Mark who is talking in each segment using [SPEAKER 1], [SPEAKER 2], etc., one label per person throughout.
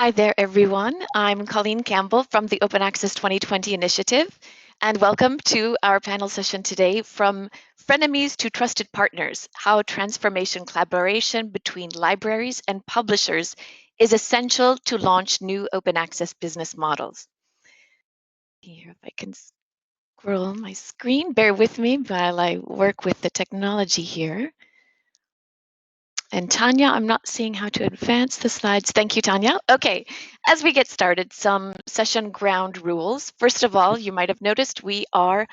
[SPEAKER 1] Hi there, everyone. I'm Colleen Campbell from the Open Access 2020 Initiative, and welcome to our panel session today, From Frenemies to Trusted Partners, How Transformation Collaboration Between Libraries and Publishers is Essential to Launch New Open Access Business Models. Here, if I can scroll my screen, bear with me while I work with the technology here. And Tanya, I'm not seeing how to advance the slides. Thank you, Tanya. Okay, as we get started, some session ground rules. First of all, you might have noticed we are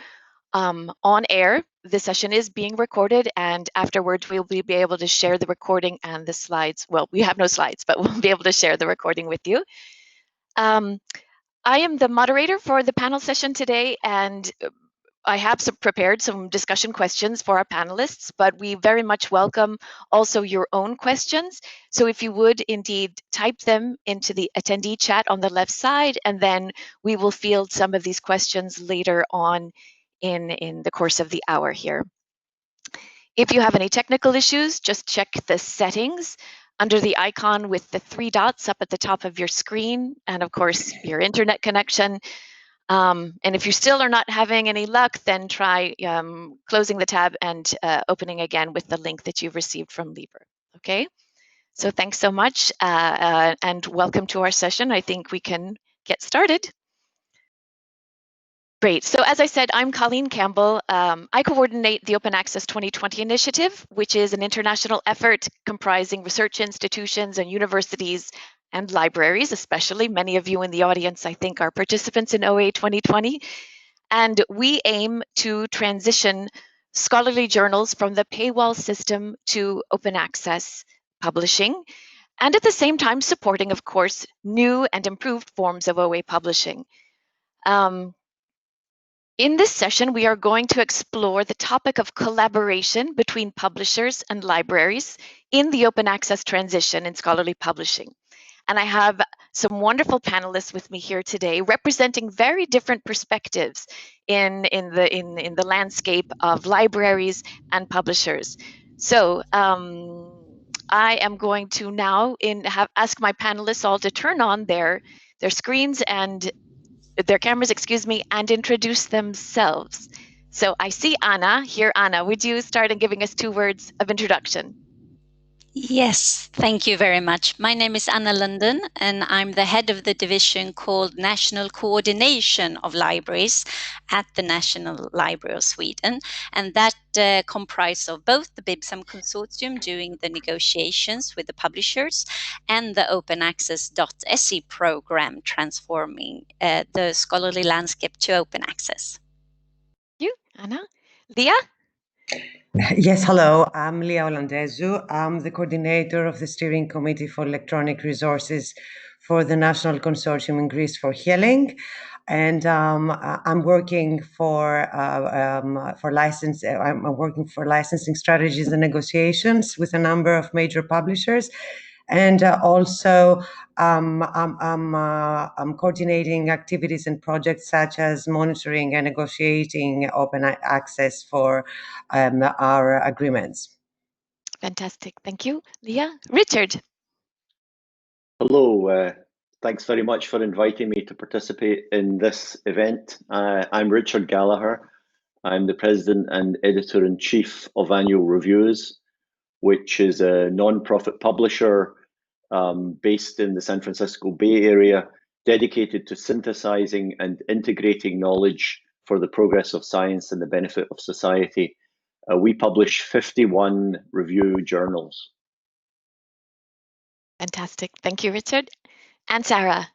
[SPEAKER 1] on air. The session is being recorded, and afterwards we'll be able to share the recording and the slides. Well, we have no slides, but we'll be able to share the recording with you. I am the moderator for the panel session today, and I have prepared some discussion questions for our panelists, but we very much welcome also your own questions. So if you would indeed type them into the attendee chat on the left side, and then we will field some of these questions later on in the course of the hour here. If you have any technical issues, just check the settings under the icon with the 3 dots up at the top of your screen, and of course your internet connection. And if you still are not having any luck, then try closing the tab and opening again with the link that you've received from LIBER. Okay, so thanks so much and welcome to our session. I think we can get started. Great. So as I said, I'm Colleen Campbell. I coordinate the Open Access 2020 Initiative, which is an international effort comprising research institutions and universities and libraries, especially. Many of you in the audience, I think, are participants in OA 2020. And we aim to transition scholarly journals from the paywall system to open access publishing, and at the same time supporting, of course, new and improved forms of OA publishing. In this session, we are going to explore the topic of collaboration between publishers and libraries in the open access transition in scholarly publishing. And I have some wonderful panelists with me here today representing very different perspectives in the landscape of libraries and publishers. So I am going to now ask my panelists all to turn on their screens and their cameras, excuse me, and introduce themselves. So I see Anna here. Anna, would you start in giving us 2 words of introduction?
[SPEAKER 2] Yes, thank you very much. My name is Anna London, and I'm the head of the division called National Coordination of Libraries at the National Library of Sweden. And that comprises of both the BIBSAM Consortium doing the negotiations with the publishers and the Open Access.se program transforming the scholarly landscape to open access.
[SPEAKER 1] Thank you, Anna. Leah?
[SPEAKER 3] Yes, hello. I'm Leah Olandezu. I'm the coordinator of the Steering Committee for Electronic Resources for the National Consortium in Greece for Healing, and I'm working for licensing strategies and negotiations with a number of major publishers. And also, I'm coordinating activities and projects such as monitoring and negotiating open access for our agreements.
[SPEAKER 1] Fantastic. Thank you, Leah. Richard.
[SPEAKER 4] Hello. Thanks very much for inviting me to participate in this event. I'm Richard Gallagher. I'm the president and editor-in-chief of Annual Reviews, which is a non-profit publisher based in the San Francisco Bay Area, dedicated to synthesizing and integrating knowledge for the progress of science and the benefit of society. We publish 51 review journals.
[SPEAKER 1] Fantastic. Thank you, Richard. And Sara.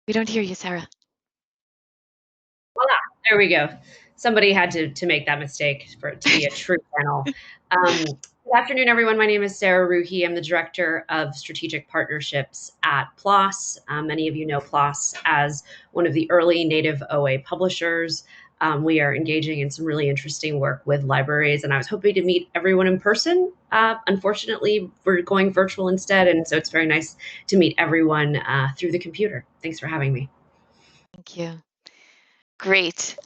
[SPEAKER 1] We don't hear you, Sara.
[SPEAKER 5] Voila, there we go. Somebody had to make that mistake for it to be a true panel. Good afternoon, everyone. My name is Sara Ruhi. I'm the Director of Strategic Partnerships at PLOS. Many of you know PLOS as one of the early native OA publishers. We are engaging in some really interesting work with libraries, and I was hoping to meet everyone in person. Unfortunately, we're going virtual instead, and so it's very nice to meet everyone through the computer. Thanks for having me.
[SPEAKER 1] Thank you. Great.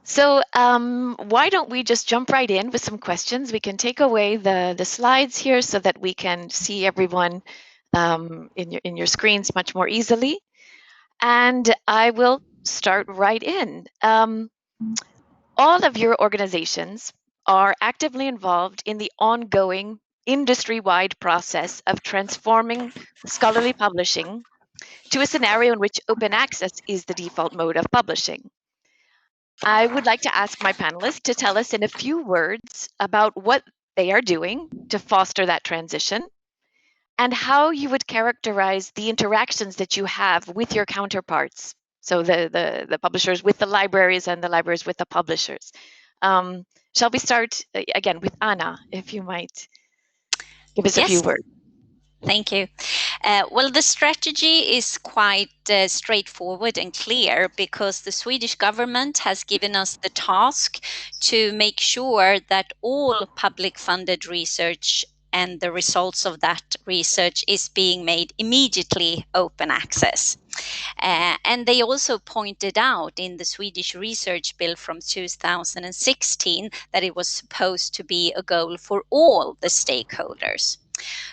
[SPEAKER 1] So why don't we just jump right in with some questions? We can take away the slides here so that we can see everyone in your screens much more easily. And I will start right in. All of your organizations are actively involved in the ongoing industry-wide process of transforming scholarly publishing to a scenario in which open access is the default mode of publishing. I would like to ask my panelists to tell us in a few words about what they are doing to foster that transition and how you would characterize the interactions that you have with your counterparts. So the publishers with the libraries and the libraries with the publishers. Shall we start again with Anna, if you might give us a few
[SPEAKER 2] Yes.
[SPEAKER 1] words?
[SPEAKER 2] Thank you. Well, the strategy is quite straightforward and clear because the Swedish government has given us the task to make sure that all public funded research and the results of that research is being made immediately open access. And they also pointed out in the Swedish research bill from 2016 that it was supposed to be a goal for all the stakeholders.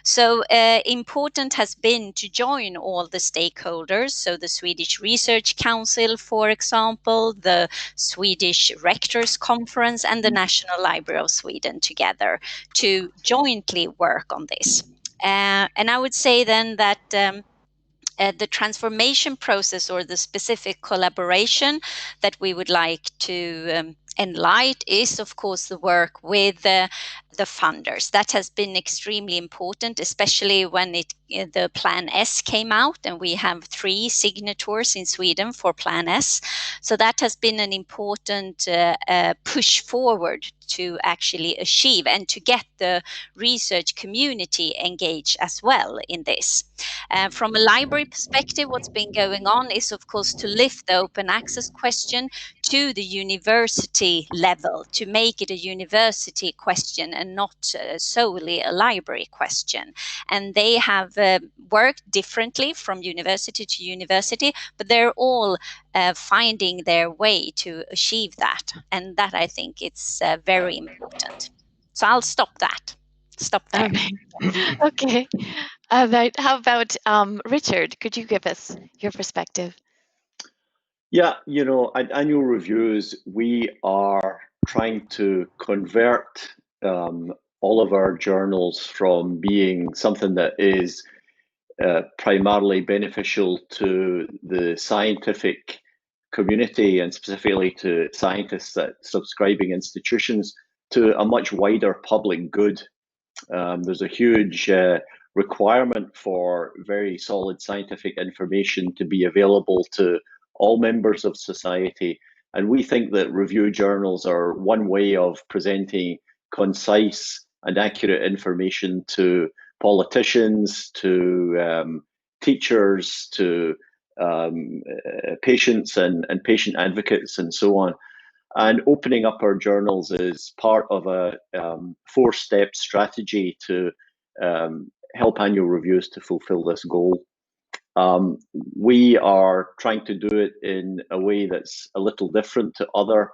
[SPEAKER 2] So important has been to join all the stakeholders. So the Swedish Research Council, for example, the Swedish Rectors Conference and the National Library of Sweden together to jointly work on this. And I would say then that the transformation process or the specific collaboration that we would like to enlight is, of course, the work with the funders. That has been extremely important, especially when the Plan S came out, and we have 3 signatories in Sweden for Plan S. So that has been an important push forward to actually achieve and to get the research community engaged as well in this. From a library perspective, what's been going on is, of course, to lift the open access question to the university level, to make it a university question and not solely a library question. And they have worked differently from university to university, but they're all finding their way to achieve that. And that, I think, it's very important. So I'll stop there.
[SPEAKER 1] Okay. How about Richard? Could you give us your perspective?
[SPEAKER 4] Yeah, at annual reviews, we are trying to convert all of our journals from being something that is primarily beneficial to the scientific community and specifically to scientists at subscribing institutions to a much wider public good. There's a huge requirement for very solid scientific information to be available to all members of society. And we think that review journals are one way of presenting concise and accurate information to politicians, to teachers, to patients and patient advocates and so on. And opening up our journals is part of a 4-step strategy to help annual reviews to fulfill this goal. We are trying to do it in a way that's a little different to other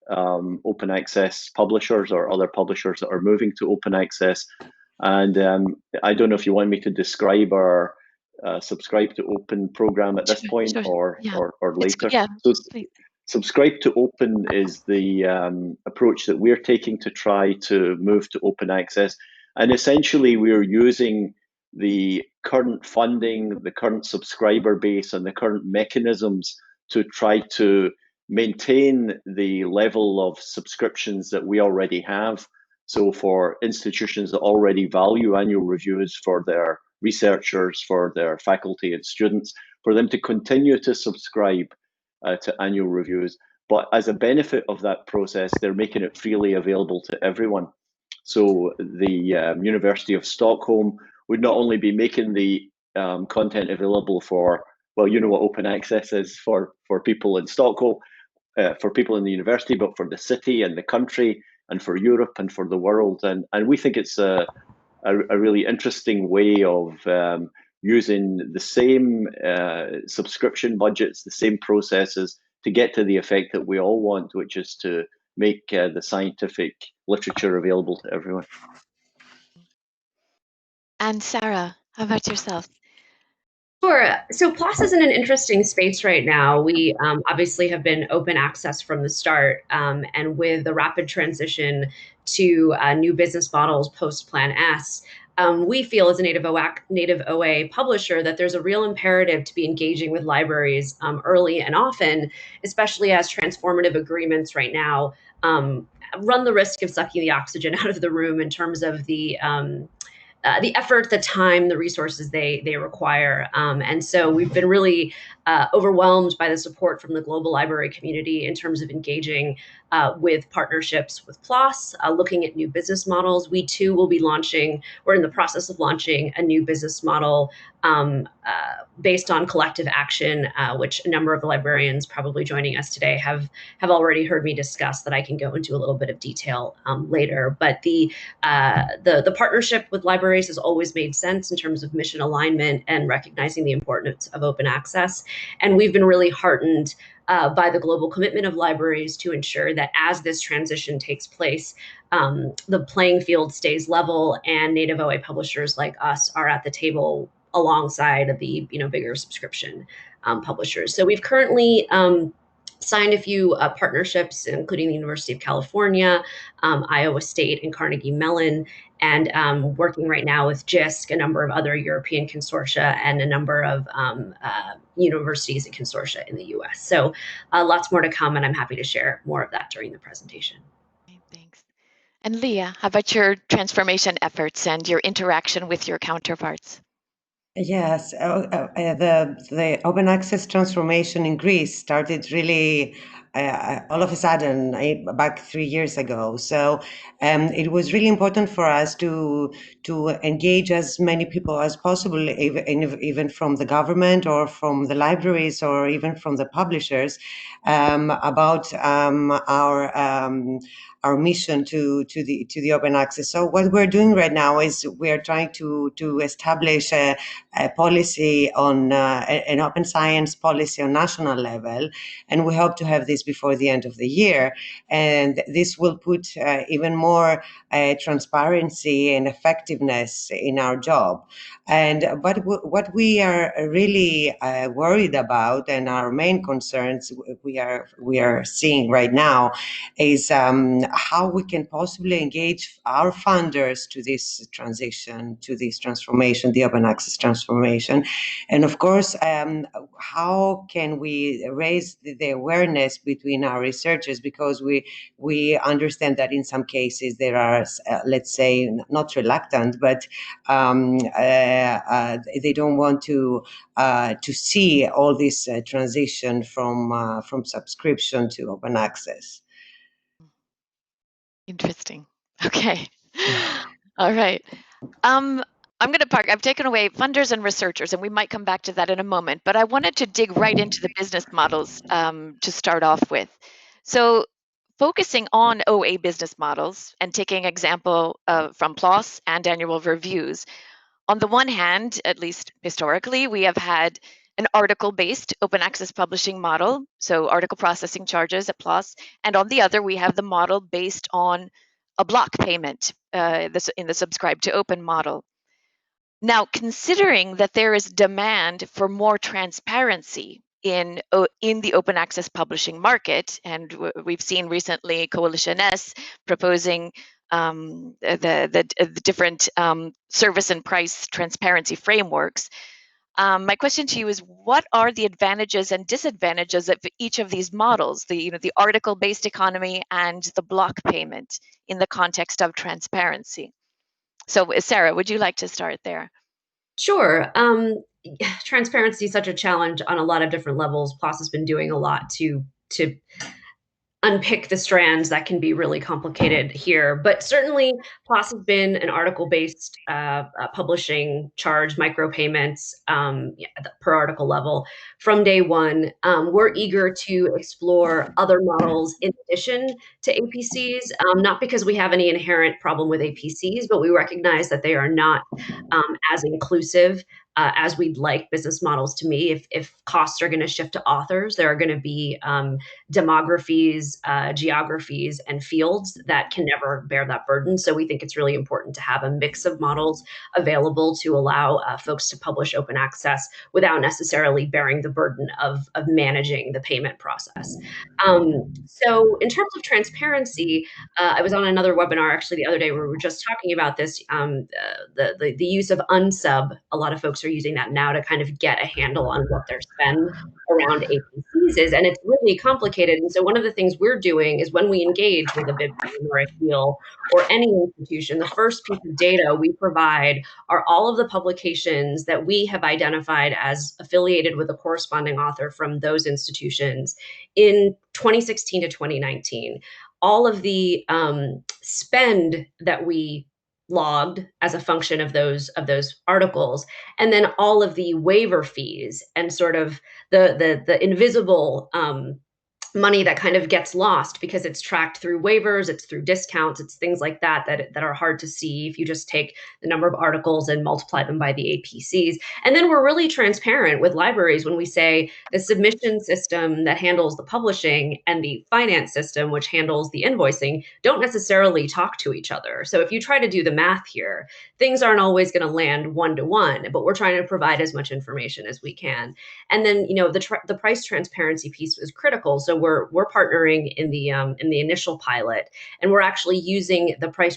[SPEAKER 4] open access publishers or other publishers that are moving to open access. And I don't know if you want me to describe our subscribe to open program at this point or later.
[SPEAKER 1] Yeah,
[SPEAKER 4] so
[SPEAKER 1] please.
[SPEAKER 4] Subscribe to Open is the approach that we're taking to try to move to open access. And essentially, we're using the current funding, the current subscriber base, and the current mechanisms to try to maintain the level of subscriptions that we already have. So for institutions that already value annual reviews for their researchers, for their faculty and students, for them to continue to subscribe to annual reviews. But as a benefit of that process, they're making it freely available to everyone. So the University of Stockholm would not only be making the content available for, well, you know what open access is for people in Stockholm, for people in the university, but for the city and the country and for Europe and for the world. And we think it's a really interesting way of using the same subscription budgets, the same processes to get to the effect that we all want, which is to make the scientific literature available to everyone.
[SPEAKER 1] And Sara, how about yourself?
[SPEAKER 5] Sure. So PLOS is in an interesting space right now. We obviously have been open access from the start, and with the rapid transition to new business models post Plan S, we feel as a native OA publisher that there's a real imperative to be engaging with libraries early and often, especially as transformative agreements right now run the risk of sucking the oxygen out of the room in terms of the effort, the time, the resources they require. And so we've been really overwhelmed by the support from the global library community in terms of engaging with partnerships with PLOS, looking at new business models. We too will be we're in the process of launching a new business model based on collective action, which a number of the librarians probably joining us today have already heard me discuss, that I can go into a little bit of detail later. But the partnership with libraries has always made sense in terms of mission alignment and recognizing the importance of open access. And we've been really heartened by the global commitment of libraries to ensure that as this transition takes place, the playing field stays level and native OA publishers like us are at the table alongside the bigger subscription publishers. So we've currently signed a few partnerships, including the University of California, Iowa State, and Carnegie Mellon, and working right now with JISC, a number of other European consortia, and a number of universities and consortia in the US. So lots more to come, and I'm happy to share more of that during the presentation.
[SPEAKER 1] Thanks. And Leah, how about your transformation efforts and your interaction with your counterparts?
[SPEAKER 3] Yes, the open access transformation in Greece started really all of a sudden back 3 years ago. So it was really important for us to engage as many people as possible, even from the government or from the libraries or even from the publishers, about our mission to the open access. So what we're doing right now is we are trying to establish a policy on an open science policy on national level, and we hope to have this before the end of the year. And this will put even more transparency and effectiveness in our job. And what we are really worried about, and our main concerns we are seeing right now, is how we can possibly engage our funders to this transition, to this transformation, the open access transformation. And of course, how can we raise the awareness between our researchers, because we understand that in some cases there are, let's say, not reluctant, but they don't want to see all this transition from subscription to open access.
[SPEAKER 1] Interesting. Okay. All right. I'm going to park. I've taken away funders and researchers, and we might come back to that in a moment. But I wanted to dig right into the business models to start off with. So focusing on OA business models and taking example from PLOS and annual reviews. On the one hand, at least historically, we have had an article-based open access publishing model, so article processing charges at PLOS, and on the other, we have the model based on a block payment in the subscribe to open model. Now, considering that there is demand for more transparency in the open access publishing market, and we've seen recently Coalition S proposing the different service and price transparency frameworks. My question to you is, what are the advantages and disadvantages of each of these models, the article-based economy and the block payment in the context of transparency? So, Sara, would you like to start there?
[SPEAKER 5] Sure. Transparency is such a challenge on a lot of different levels. PLOS has been doing a lot to unpick the strands that can be really complicated here. But certainly, PLOS has been an article-based publishing charge, micropayments per article level from day one. We're eager to explore other models in addition to APCs, not because we have any inherent problem with APCs, but we recognize that they are not as inclusive as we'd like business models to be. If costs are going to shift to authors, there are going to be demographies, geographies, and fields that can never bear that burden. So we think it's really important to have a mix of models available to allow folks to publish open access without necessarily bearing the burden of managing the payment process. So in terms of transparency, I was on another webinar actually the other day where we were just talking about this, the use of unsub. A lot of folks are using that now to kind of get a handle on what their spend around APCs is, and it's really complicated. And so one of the things we're doing is when we engage with a bid or a deal or any institution, the first piece of data we provide are all of the publications that we have identified as affiliated with a corresponding author from those institutions in 2016 to 2019. All of the spend that we logged as a function of those articles, and then all of the waiver fees and sort of the invisible money that kind of gets lost because it's tracked through waivers, it's through discounts, it's things like that are hard to see if you just take the number of articles and multiply them by the APCs. And then we're really transparent with libraries when we say the submission system that handles the publishing and the finance system, which handles the invoicing, don't necessarily talk to each other. So if you try to do the math here, things aren't always going to land one-to-one, but we're trying to provide as much information as we can. And then, the price transparency piece is critical. So we're partnering in the initial pilot, and we're actually using the price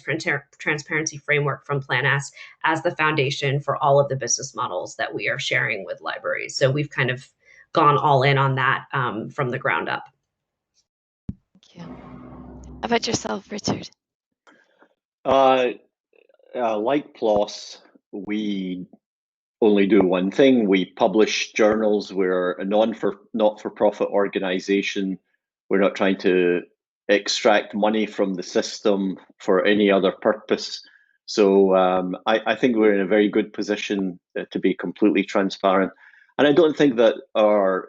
[SPEAKER 5] transparency framework from Plan S as the foundation for all of the business models that we are sharing with libraries. So we've kind of gone all in on that from the ground up.
[SPEAKER 1] Thank you. How about yourself, Richard?
[SPEAKER 4] Like PLOS, we only do one thing. We publish journals. We're a not-for-profit organization. We're not trying to extract money from the system for any other purpose. So I think we're in a very good position to be completely transparent. And I don't think that our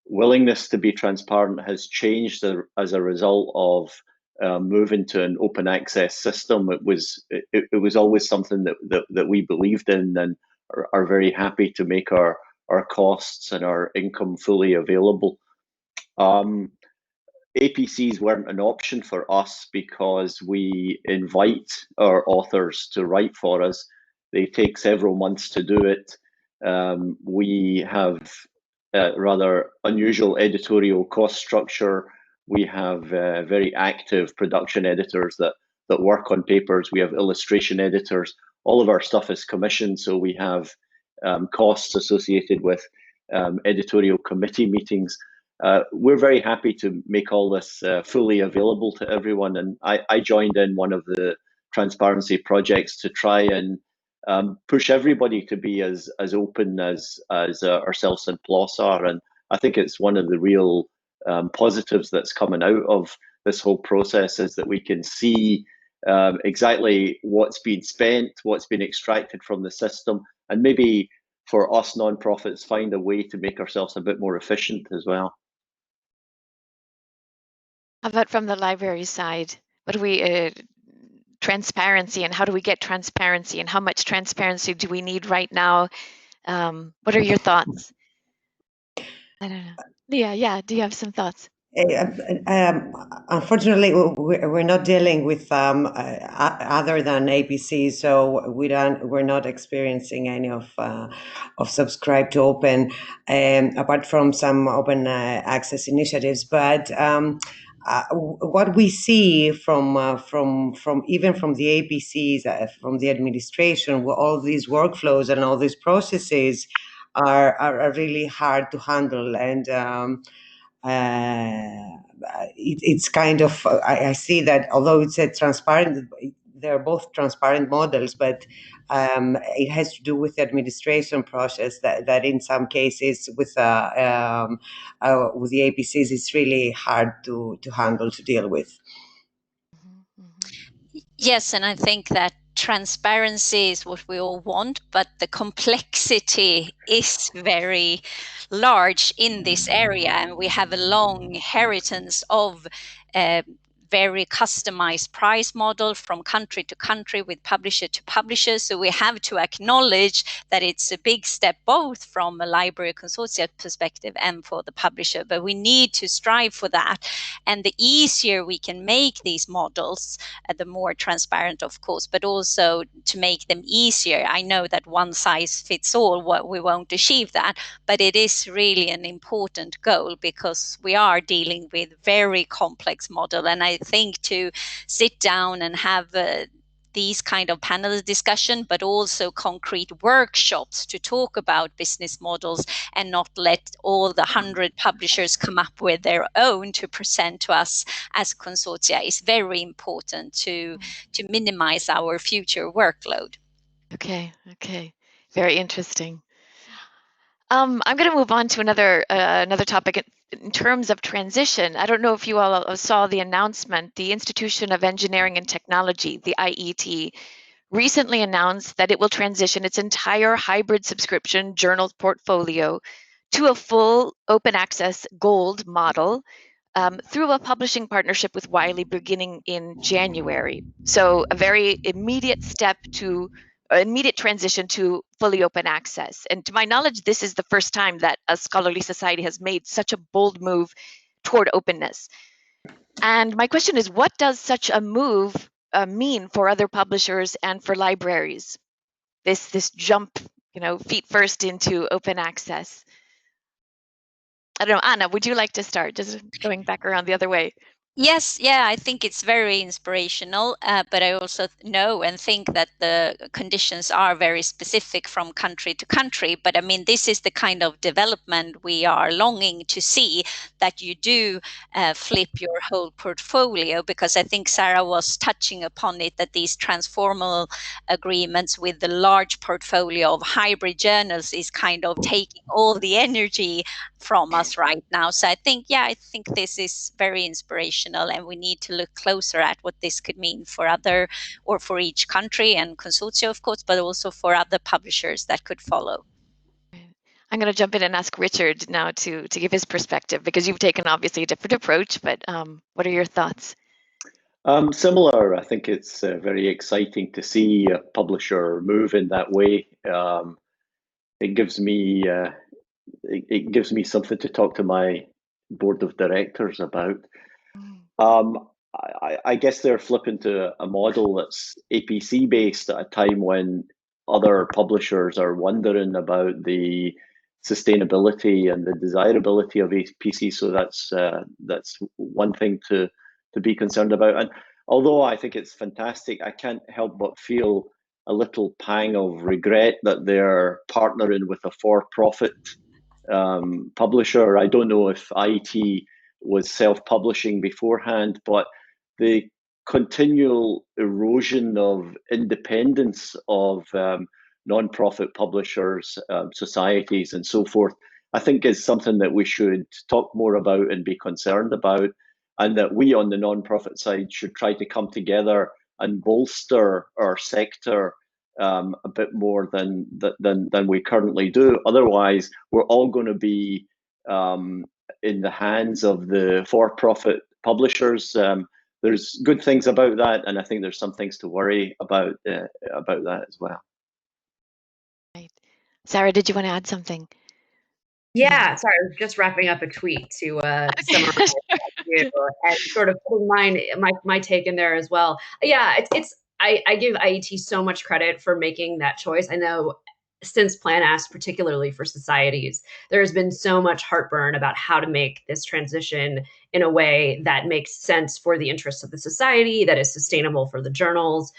[SPEAKER 4] willingness to be transparent has changed as a result of moving to an open access system. It was always something that we believed in and are very happy to make our costs and our income fully available. APCs weren't an option for us because we invite our authors to write for us. They take several months to do it. We have a rather unusual editorial cost structure. We have very active production editors that work on papers. We have illustration editors. All of our stuff is commissioned, so we have costs associated with editorial committee meetings. We're very happy to make all this fully available to everyone, and I joined in one of the transparency projects to try and push everybody to be as open as ourselves and PLOS are, and I think it's one of the real positives that's coming out of this whole process is that we can see exactly what's been spent, what's been extracted from the system, and maybe for us nonprofits find a way to make ourselves a bit more efficient as well.
[SPEAKER 1] How about from the library side? What do we transparency, and how do we get transparency, and how much transparency do we need right now? What are your thoughts? I don't know. Leah, yeah, do you have some thoughts?
[SPEAKER 3] Unfortunately, we're not dealing with other than APC, so we're not experiencing any of subscribe to open, apart from some open access initiatives. But what we see from even from the APCs, from the administration, all these workflows and all these processes are really hard to handle, and it's kind of I see that although it's a transparent, they're both transparent models, but it has to do with the administration process that in some cases with the APCs it's really hard to handle, to deal with.
[SPEAKER 2] Yes, and I think that transparency is what we all want, but the complexity is very large in this area, and we have a long inheritance of very customized price model from country to country with publisher to publisher. So we have to acknowledge that it's a big step both from a library consortia perspective and for the publisher, but we need to strive for that. And the easier we can make these models, the more transparent, of course, but also to make them easier. I know that one size fits all, we won't achieve that, but it is really an important goal because we are dealing with very complex model. And I think to sit down and have these kind of panel discussion, but also concrete workshops to talk about business models and not let all the 100 publishers come up with their own to present to us as consortia is very important to minimize our future workload.
[SPEAKER 1] Okay, very interesting. I'm going to move on to another topic in terms of transition. I don't know if you all saw the announcement. The Institution of Engineering and Technology, the IET, recently announced that it will transition its entire hybrid subscription journal portfolio to a full open access gold model through a publishing partnership with Wiley beginning in January. So a very immediate transition to fully open access. And to my knowledge, this is the first time that a scholarly society has made such a bold move toward openness. And my question is, what does such a move mean for other publishers and for libraries? This jump, feet first into open access. I don't know, Anna, would you like to start? Just going back around the other way.
[SPEAKER 2] Yes, yeah, I think it's very inspirational, but I also know and think that the conditions are very specific from country to country. But I mean, this is the kind of development we are longing to see, that you do flip your whole portfolio, because I think Sara was touching upon it, that these transformative agreements with the large portfolio of hybrid journals is kind of taking all the energy from us right now. So I think this is very inspirational, and we need to look closer at what this could mean for for each country and consortia, of course, but also for other publishers that could follow.
[SPEAKER 1] I'm going to jump in and ask Richard now to give his perspective, because you've taken obviously a different approach, but what are your thoughts?
[SPEAKER 4] Similar. I think it's very exciting to see a publisher move in that way. It gives me something to talk to my board of directors about. I guess they're flipping to a model that's APC based at a time when other publishers are wondering about the sustainability and the desirability of APC. So that's one thing to be concerned about. And although I think it's fantastic, I can't help but feel a little pang of regret that they're partnering with a for-profit publisher. I don't know if IET was self-publishing beforehand, but the continual erosion of independence of non-profit publishers, societies, and so forth, I think is something that we should talk more about and be concerned about, and that we on the non-profit side should try to come together and bolster our sector a bit more than we currently do. Otherwise, we're all going to be in the hands of the for-profit publishers. There's good things about that, and I think there's some things to worry about that as well.
[SPEAKER 1] Right. Sara, did you want to add something?
[SPEAKER 5] Yeah, sorry, I was just wrapping up a tweet to summarize and sort of put my take in there as well. Yeah, I give IET so much credit for making that choice. I know since Plan Ask, particularly for societies, there has been so much heartburn about how to make this transition in a way that makes sense for the interests of the society, that is sustainable for the journals.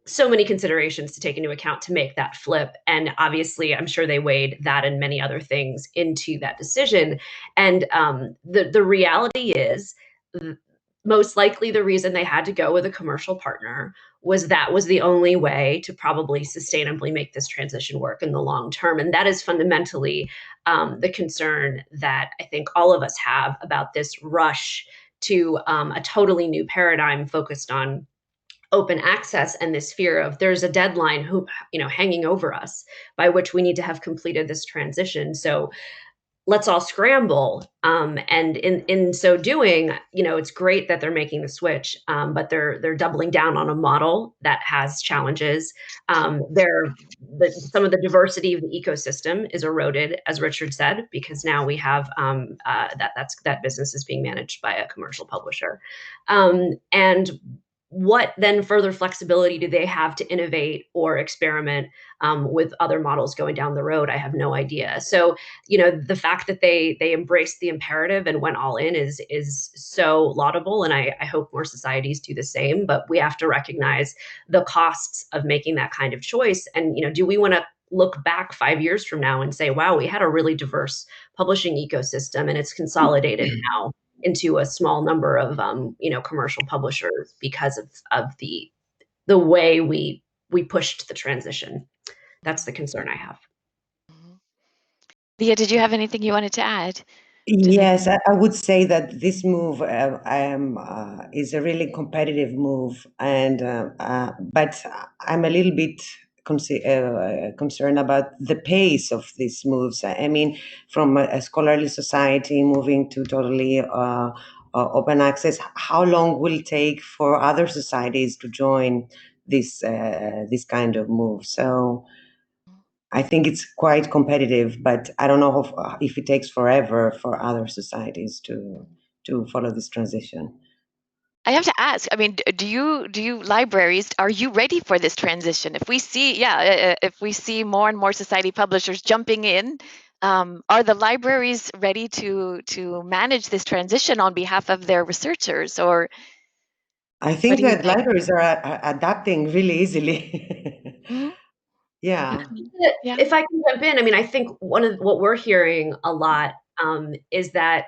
[SPEAKER 5] So many considerations to take into account to make that flip. And obviously, I'm sure they weighed that and many other things into that decision. And the reality is, most likely the reason they had to go with a commercial partner was that was the only way to probably sustainably make this transition work in the long term. And that is fundamentally the concern that I think all of us have about this rush to a totally new paradigm focused on open access, and this fear of there's a deadline hanging over us by which we need to have completed this transition. So let's all scramble. And in so doing, it's great that they're making the switch, but they're doubling down on a model that has challenges. Some of the diversity of the ecosystem is eroded, as Richard said, because now we have that business is being managed by a commercial publisher. And what then further flexibility do they have to innovate or experiment with other models going down the road? I have no idea. So, the fact that they embraced the imperative and went all in is so laudable, and I hope more societies do the same. But we have to recognize the costs of making that kind of choice. And do we want to look back 5 years from now and say, wow, we had a really diverse publishing ecosystem and it's consolidated now into a small number of commercial publishers because of the way we pushed the transition? That's the concern I have.
[SPEAKER 1] Leah, did you have anything you wanted to add?
[SPEAKER 3] Yes, I would say that this move is a really competitive move, and but I'm a little bit concerned about the pace of these moves. I mean, from a scholarly society moving to totally open access, how long will it take for other societies to join this kind of move? So I think it's quite competitive, but I don't know if it takes forever for other societies to follow this transition.
[SPEAKER 1] I have to ask, I mean, do you libraries, are you ready for this transition? If we see more and more society publishers jumping in, are the libraries ready to manage this transition on behalf of their researchers, or
[SPEAKER 3] I
[SPEAKER 1] what
[SPEAKER 3] think
[SPEAKER 1] do you
[SPEAKER 3] that
[SPEAKER 1] think?
[SPEAKER 3] libraries are adapting really easily.
[SPEAKER 1] Mhm.
[SPEAKER 3] Yeah.
[SPEAKER 1] Yeah.
[SPEAKER 5] If I can jump in, I mean, I think one of what we're hearing a lot is that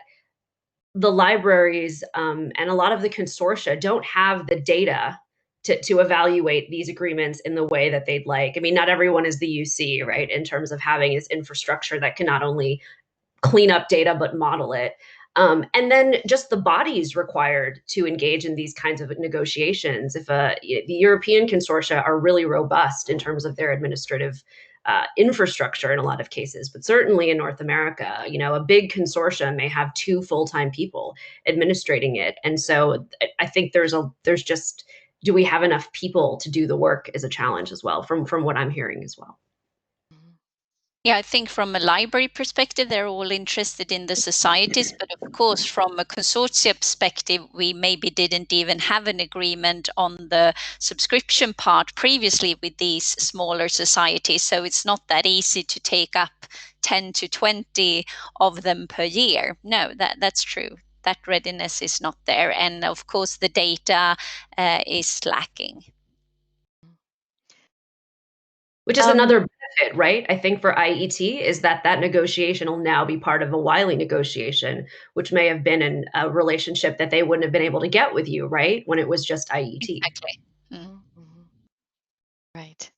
[SPEAKER 5] the libraries and a lot of the consortia don't have the data to evaluate these agreements in the way that they'd like. I mean, not everyone is the UC, right, in terms of having this infrastructure that can not only clean up data but model it. And then just the bodies required to engage in these kinds of negotiations. If the European consortia are really robust in terms of their administrative infrastructure in a lot of cases, but certainly in North America, a big consortia may have 2 full-time people administrating it. And so I think there's just, do we have enough people to do the work is a challenge as well, from what I'm hearing as well.
[SPEAKER 2] Yeah, I think from a library perspective, they're all interested in the societies, but of course, from a consortia perspective, we maybe didn't even have an agreement on the subscription part previously with these smaller societies. So it's not that easy to take up 10 to 20 of them per year. No, that's true. That readiness is not there. And of course, the data is lacking.
[SPEAKER 5] Which is another benefit, right? I think for IET is that negotiation will now be part of a Wiley negotiation, which may have been in a relationship that they wouldn't have been able to get with you, right? When it was just IET.
[SPEAKER 2] Exactly.
[SPEAKER 1] Right.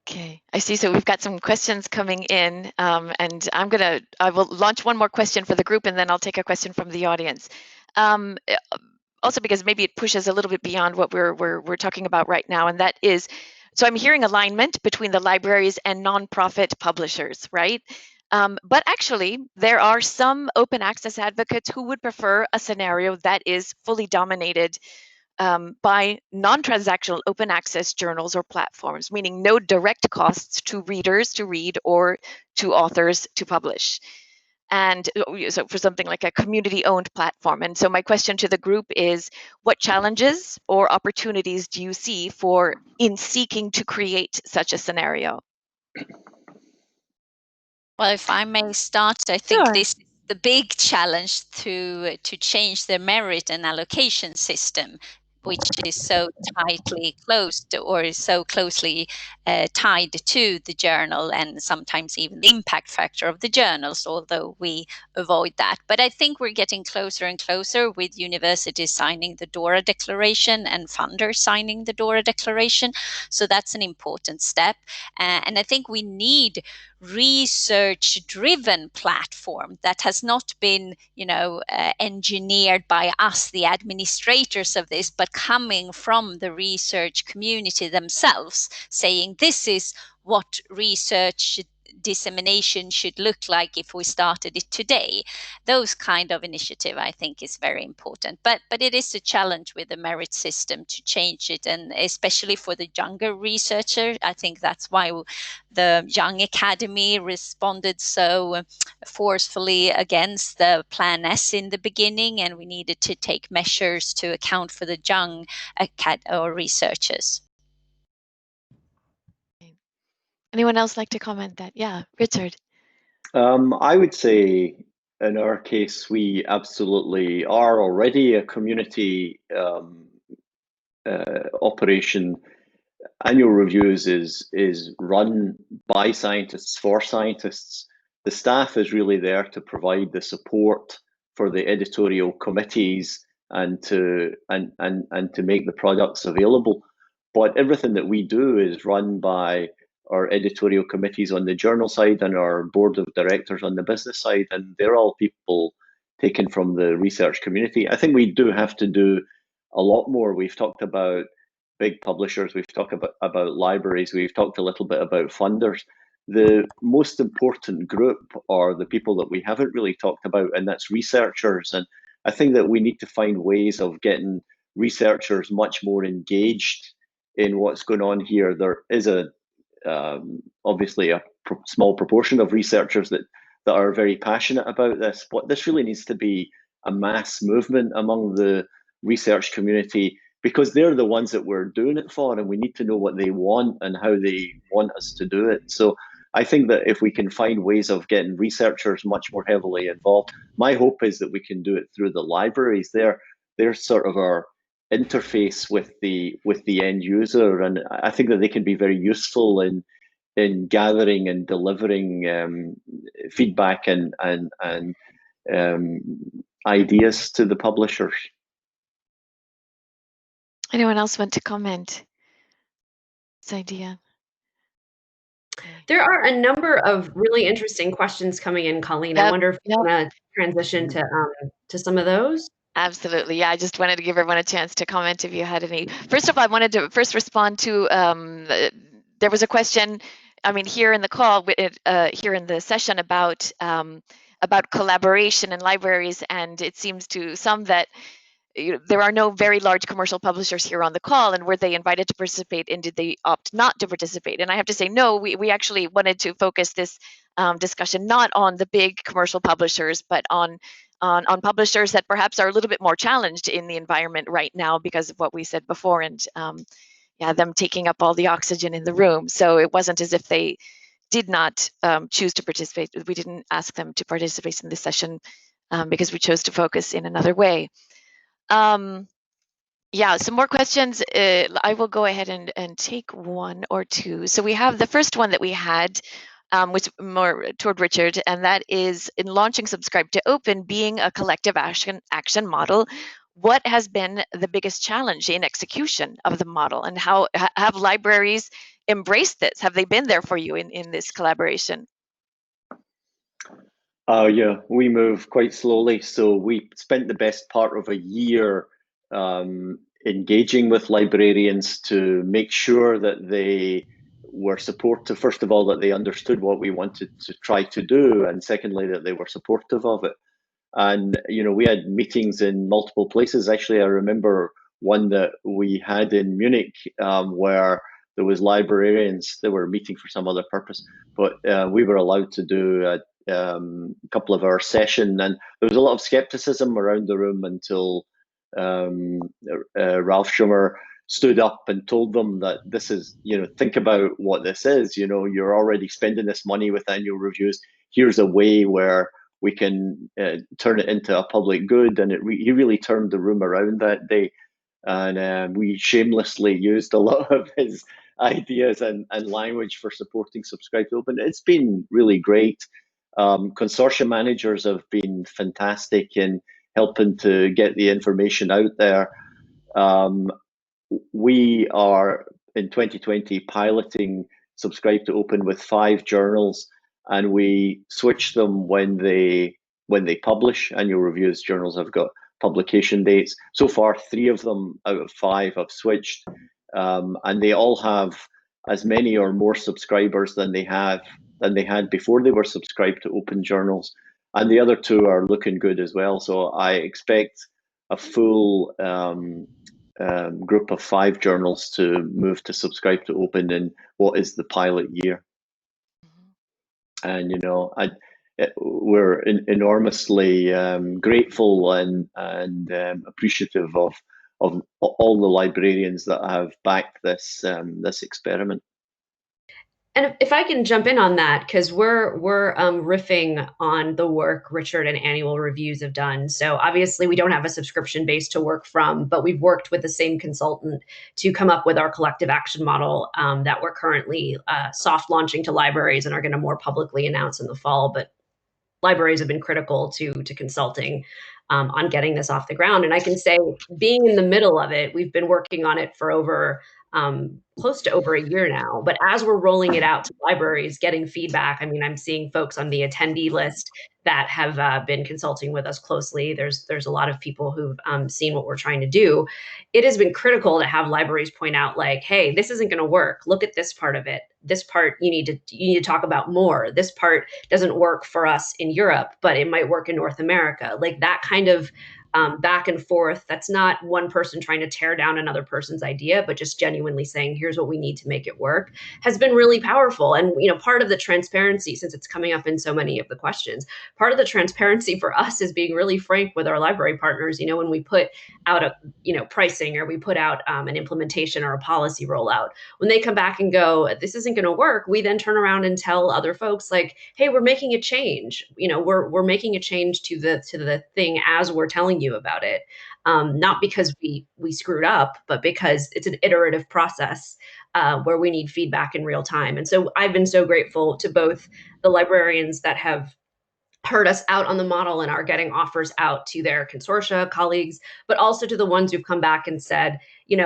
[SPEAKER 1] Okay, I see. So we've got some questions coming in, and I will launch one more question for the group, and then I'll take a question from the audience. Also, because maybe it pushes a little bit beyond what we're talking about right now, and that is, so I'm hearing alignment between the libraries and nonprofit publishers, right? But actually, there are some open access advocates who would prefer a scenario that is fully dominated by non-transactional open access journals or platforms, meaning no direct costs to readers to read or to authors to publish. And so for something like a community-owned platform. And so my question to the group is, what challenges or opportunities do you see in seeking to create such a scenario?
[SPEAKER 2] Well, if I may start, I think
[SPEAKER 1] Sure.
[SPEAKER 2] this is the big challenge to change the merit and allocation system, which is so tightly closed or is so closely tied to the journal and sometimes even the impact factor of the journals, although we avoid that. But I think we're getting closer and closer with universities signing the DORA Declaration and funders signing the DORA Declaration. So that's an important step. And I think we need research-driven platform that has not been, engineered by us, the administrators of this, but coming from the research community themselves, saying this is what research dissemination should look like if we started it today. Those kind of initiative, I think, is very important. But it is a challenge with the merit system to change it, and especially for the younger researcher. I think that's why the Young Academy responded so forcefully against the Plan S in the beginning, and we needed to take measures to account for the young researchers.
[SPEAKER 1] Anyone else like to comment that? Yeah, Richard.
[SPEAKER 4] I would say in our case, we absolutely are already a community operation. Annual reviews is run by scientists for scientists. The staff is really there to provide the support for the editorial committees and to make the products available. But everything that we do is run by our editorial committees on the journal side and our board of directors on the business side, and they're all people taken from the research community. I think we do have to do a lot more. We've talked about big publishers, we've talked about libraries, we've talked a little bit about funders. The most important group are the people that we haven't really talked about, and that's researchers. And I think that we need to find ways of getting researchers much more engaged in what's going on here. There is obviously a small proportion of researchers that are very passionate about this, but this really needs to be a mass movement among the research community, because they're the ones that we're doing it for, and we need to know what they want and how they want us to do it. So I think that if we can find ways of getting researchers much more heavily involved, my hope is that we can do it through the libraries. They're sort of our interface with the end user, and I think that they can be very useful in gathering and delivering feedback and ideas to the publishers.
[SPEAKER 1] Anyone else want to comment this idea?
[SPEAKER 5] There are a number of really interesting questions coming in, Colleen. I wonder if you want to transition to some of those.
[SPEAKER 1] Absolutely. Yeah, I just wanted to give everyone a chance to comment if you had any. First of all, I wanted to first respond to, there was a question, I mean, here in the call, here in the session about collaboration in libraries, and it seems to some that there are no very large commercial publishers here on the call, and were they invited to participate, and did they opt not to participate? And I have to say, no, we actually wanted to focus this discussion not on the big commercial publishers, but on publishers that perhaps are a little bit more challenged in the environment right now because of what we said before, and yeah, them taking up all the oxygen in the room. So it wasn't as if they did not choose to participate. We didn't ask them to participate in this session because we chose to focus in another way. Yeah, some more questions. I will go ahead and take one or two. So we have the first one that we had, which more toward Richard, and that is, in launching Subscribe to Open being a collective action model, what has been the biggest challenge in execution of the model, and how have libraries embraced this? Have they been there for you in this collaboration?
[SPEAKER 4] Yeah, we move quite slowly. So we spent the best part of a year engaging with librarians to make sure that they were supportive. First of all, that they understood what we wanted to try to do, and secondly, that they were supportive of it. And we had meetings in multiple places. Actually, I remember one that we had in Munich where there was librarians. They were meeting for some other purpose, but we were allowed to do a couple of hour session, and there was a lot of skepticism around the room until Ralph Schumer stood up and told them that this is, think about what this is. You're already spending this money with annual reviews. Here's a way where we can turn it into a public good. And he really turned the room around that day. And we shamelessly used a lot of his ideas and language for supporting Subscribe to Open. It's been really great. Consortium managers have been fantastic in helping to get the information out there. We are in 2020 piloting Subscribe to Open with 5 journals, and we switch them when they publish annual reviews. Journals have got publication dates. So far, 3 of them out of 5 have switched, and they all have as many or more subscribers than they have than they had before they were subscribed to open journals. And the other two are looking good as well. So I expect a full group of 5 journals to move to subscribe to open in what is the pilot year. And we're enormously grateful and appreciative of all the librarians that have backed this experiment.
[SPEAKER 5] And if I can jump in on that, because we're riffing on the work Richard and Annual Reviews have done. So obviously we don't have a subscription base to work from, but we've worked with the same consultant to come up with our collective action model that we're currently soft launching to libraries and are going to more publicly announce in the fall. But libraries have been critical to consulting on getting this off the ground. And I can say, being in the middle of it, we've been working on it for close to over a year now. But as we're rolling it out to libraries, getting feedback, I mean, I'm seeing folks on the attendee list that have been consulting with us closely. There's a lot of people who've seen what we're trying to do. It has been critical to have libraries point out, like, hey, this isn't going to work. Look at this part of it. This part you need to talk about more. This part doesn't work for us in Europe, but it might work in North America. Like that kind of back and forth. That's not one person trying to tear down another person's idea, but just genuinely saying, here's what we need to make it work, has been really powerful. And, part of the transparency, since it's coming up in so many of the questions, part of the transparency for us is being really frank with our library partners. When we put out a, pricing, or we put out an implementation or a policy rollout, when they come back and go, this isn't going to work, we then turn around and tell other folks, like, hey, we're making a change. We're making a change to the thing as we're telling you about it. Not because we screwed up, but because it's an iterative process where we need feedback in real time. And so I've been so grateful to both the librarians that have heard us out on the model and are getting offers out to their consortia colleagues, but also to the ones who've come back and said,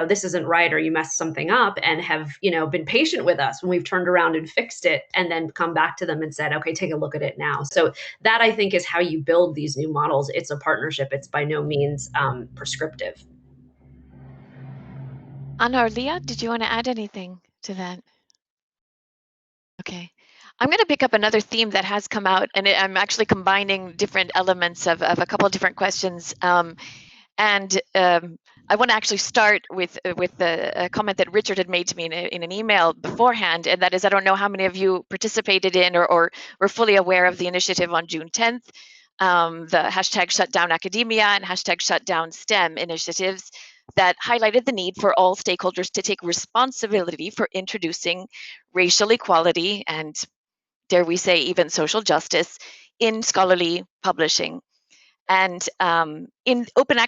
[SPEAKER 5] this isn't right, or you messed something up, and have, been patient with us when we've turned around and fixed it, and then come back to them and said, okay, take a look at it now. So that, I think, is how you build these new models. It's a partnership. It's by no means prescriptive.
[SPEAKER 1] Anna or Leah, did you want to add anything to that? Okay. I'm going to pick up another theme that has come out, and I'm actually combining different elements of a couple of different questions. I want to actually start with a comment that Richard had made to me in an email beforehand, and that is, I don't know how many of you participated in or were fully aware of the initiative on June 10th, the hashtag Shutdown Academia and hashtag Shutdown STEM initiatives that highlighted the need for all stakeholders to take responsibility for introducing racial equality and, dare we say, even social justice in scholarly publishing. And in the open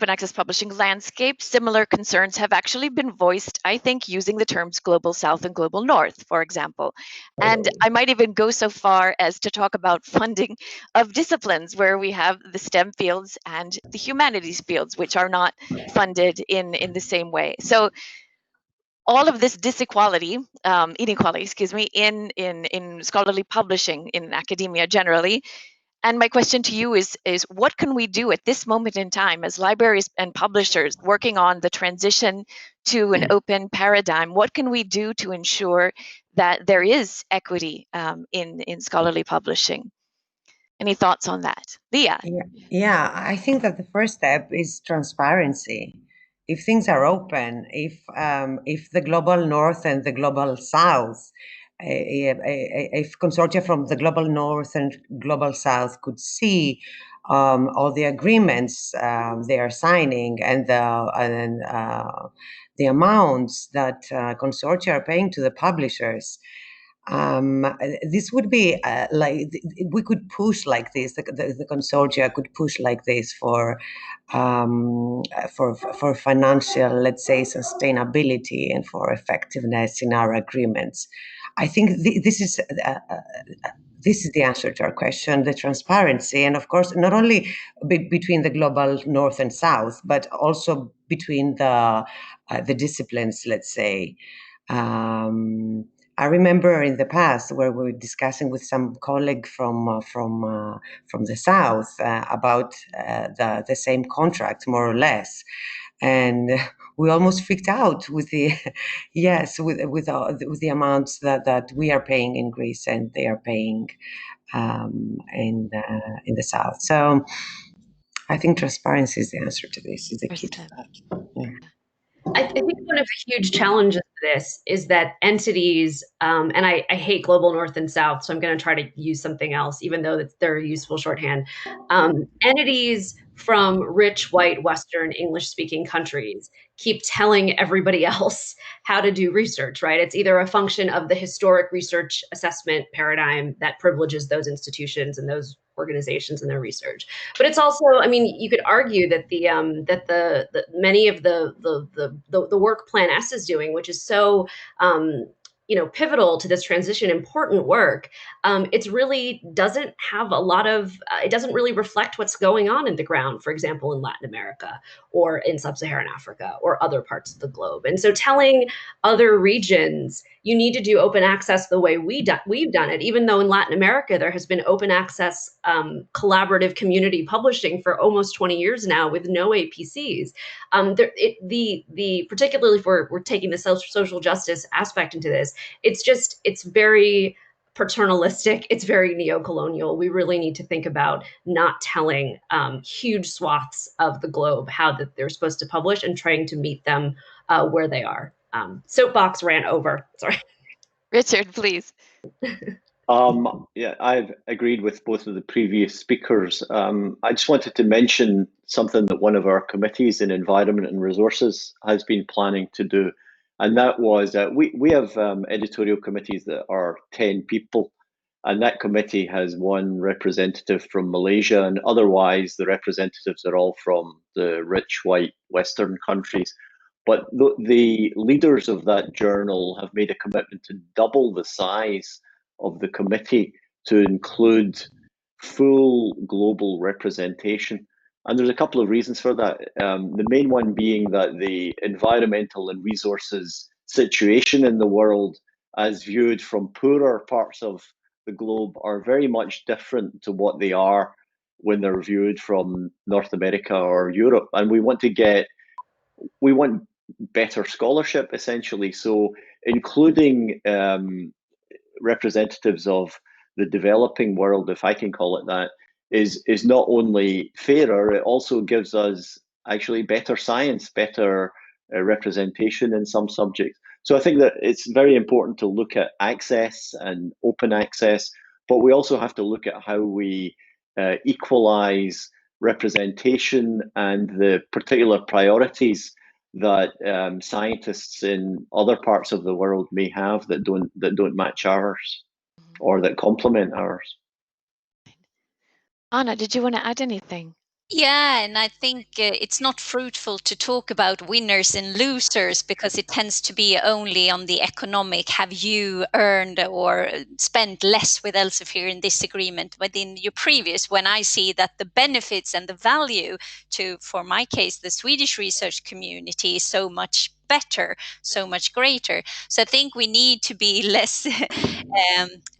[SPEAKER 1] access publishing landscape, similar concerns have actually been voiced, I think, using the terms global south and global north, for example. And I might even go so far as to talk about funding of disciplines where we have the STEM fields and the humanities fields, which are not funded in the same way. So all of this inequality, in scholarly publishing, in academia generally. And my question to you is what can we do at this moment in time as libraries and publishers working on the transition to an open paradigm? What can we do to ensure that there is equity in scholarly publishing? Any thoughts on that? Leah?
[SPEAKER 3] Yeah, I think that the first step is transparency. If things are open, if the global north and the global south, if consortia from the global north and global south could see all the agreements they are signing and the amounts that consortia are paying to the publishers, this would be we could push like this. The consortia could push like this for financial, let's say, sustainability and for effectiveness in our agreements. I think this is the answer to our question: the transparency, and of course, not only between the global north and south, but also between the disciplines. Let's say. I remember in the past where we were discussing with some colleague from the south about the same contract, more or less, and we almost freaked out with the yes, with the amounts that we are paying in Greece and they are paying in the south. So I think transparency is the answer to this, is the key to that. Yeah.
[SPEAKER 5] I think one of the huge challenges to this is that entities, and I hate global north and south, so I'm going to try to use something else, even though they're a useful shorthand. Entities from rich, white, Western, English-speaking countries keep telling everybody else how to do research, right? It's either a function of the historic research assessment paradigm that privileges those institutions and those organizations and their research, but it's also, I mean, you could argue that the many of the work Plan S is doing, which is so pivotal to this transition, important work, it's really doesn't have a lot of, it doesn't really reflect what's going on in the ground, for example, in Latin America or in sub-Saharan Africa or other parts of the globe. And so telling other regions, you need to do open access the way we've done it, even though in Latin America there has been open access collaborative community publishing for almost 20 years now with no APCs. Particularly if we're taking the social justice aspect into this, it's very paternalistic. It's very neo-colonial. We really need to think about not telling huge swaths of the globe how that they're supposed to publish and trying to meet them where they are. Soapbox ran over. Sorry.
[SPEAKER 1] Richard, please.
[SPEAKER 4] Yeah, I've agreed with both of the previous speakers. I just wanted to mention something that one of our committees in Environment and Resources has been planning to do. And that was that we have editorial committees that are 10 people. And that committee has one representative from Malaysia, and otherwise the representatives are all from the rich white Western countries. But the leaders of that journal have made a commitment to double the size of the committee to include full global representation. And there's a couple of reasons for that. The main one being that the environmental and resources situation in the world, as viewed from poorer parts of the globe, are very much different to what they are when they're viewed from North America or Europe. And we want better scholarship, essentially. So including representatives of the developing world, if I can call it that, is not only fairer, it also gives us actually better science, better representation in some subjects. So I think that it's very important to look at access and open access, but we also have to look at how we equalize representation and the particular priorities that scientists in other parts of the world may have that don't match ours or that complement ours.
[SPEAKER 1] Anna, did you want to add anything?
[SPEAKER 2] Yeah, and I think it's not fruitful to talk about winners and losers because it tends to be only on the economic. Have you earned or spent less with Elsevier in this agreement? But in your previous, when I see that the benefits and the value to, for my case, the Swedish research community is so much better, so much greater. So I think we need to be less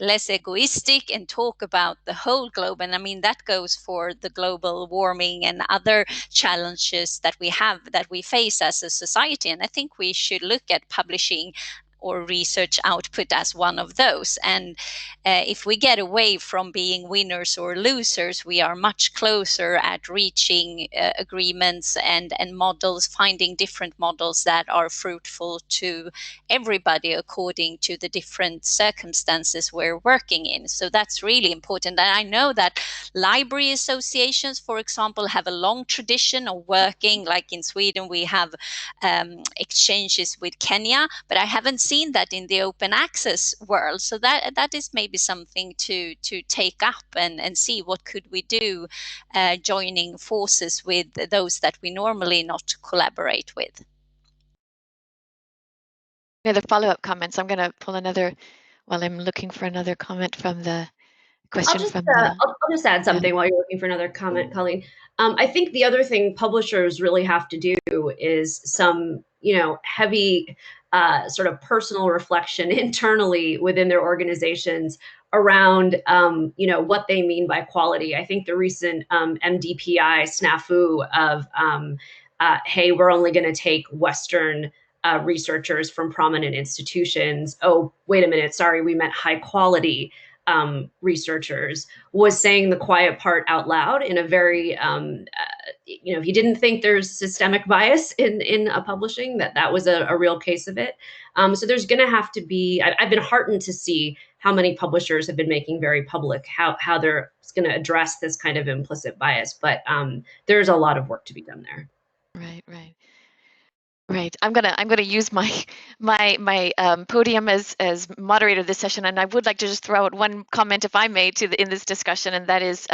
[SPEAKER 2] less egoistic and talk about the whole globe. And I mean, that goes for the global warming and other challenges that we have, that we face as a society. And I think we should look at publishing or research output as one of those. And if we get away from being winners or losers, we are much closer at reaching agreements and models, finding different models that are fruitful to everybody according to the different circumstances we're working in. So that's really important. And I know that library associations, for example, have a long tradition of working, like in Sweden, we have exchanges with Kenya, but I haven't seen that in the open access world. So that is maybe something to take up and see what could we do, joining forces with those that we normally not collaborate with.
[SPEAKER 1] Other follow-up comments. I'm going to pull another while I'm looking for another comment from the question.
[SPEAKER 5] I'll just add something while you're looking for another comment, Colleen. I think the other thing publishers really have to do is some, heavy sort of personal reflection internally within their organizations around, what they mean by quality. I think the recent MDPI snafu of hey, we're only going to take Western researchers from prominent institutions. Oh, wait a minute, sorry, we meant high quality researchers, was saying the quiet part out loud in a very, he didn't think there's systemic bias in publishing, that was a real case of it. So there's going to have to be, I've been heartened to see how many publishers have been making very public how they're going to address this kind of implicit bias. But there's a lot of work to be done there.
[SPEAKER 1] Right. I'm gonna use my podium as moderator of this session, and I would like to just throw out one comment, if I may, in this discussion, and that is,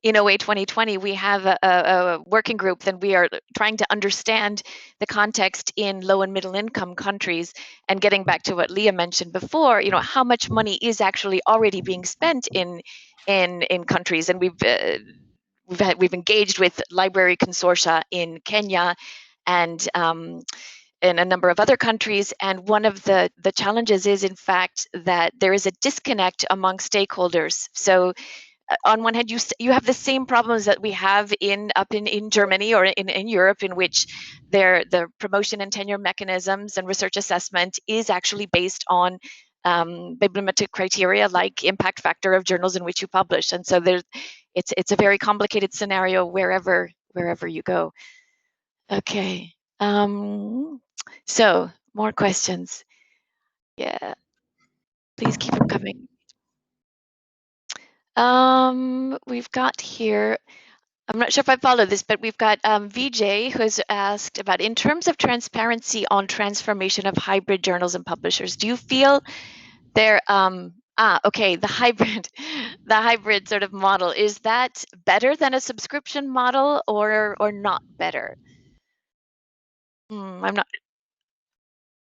[SPEAKER 1] in OA 2020, we have a working group that we are trying to understand the context in low and middle income countries, and getting back to what Leah mentioned before, how much money is actually already being spent in countries, and we've engaged with library consortia in Kenya and in a number of other countries. And one of the challenges is, in fact, that there is a disconnect among stakeholders. So on one hand, you have the same problems that we have in Germany or in Europe, in which the promotion and tenure mechanisms and research assessment is actually based on bibliometric criteria like impact factor of journals in which you publish. And so it's a very complicated scenario wherever you go. Okay. So more questions. Yeah. Please keep them coming. We've got here, I'm not sure if I followed this, but we've got VJ who has asked about, in terms of transparency on transformation of hybrid journals and publishers, do you feel they're okay, the hybrid sort of model, is that better than a subscription model or not better? I'm not.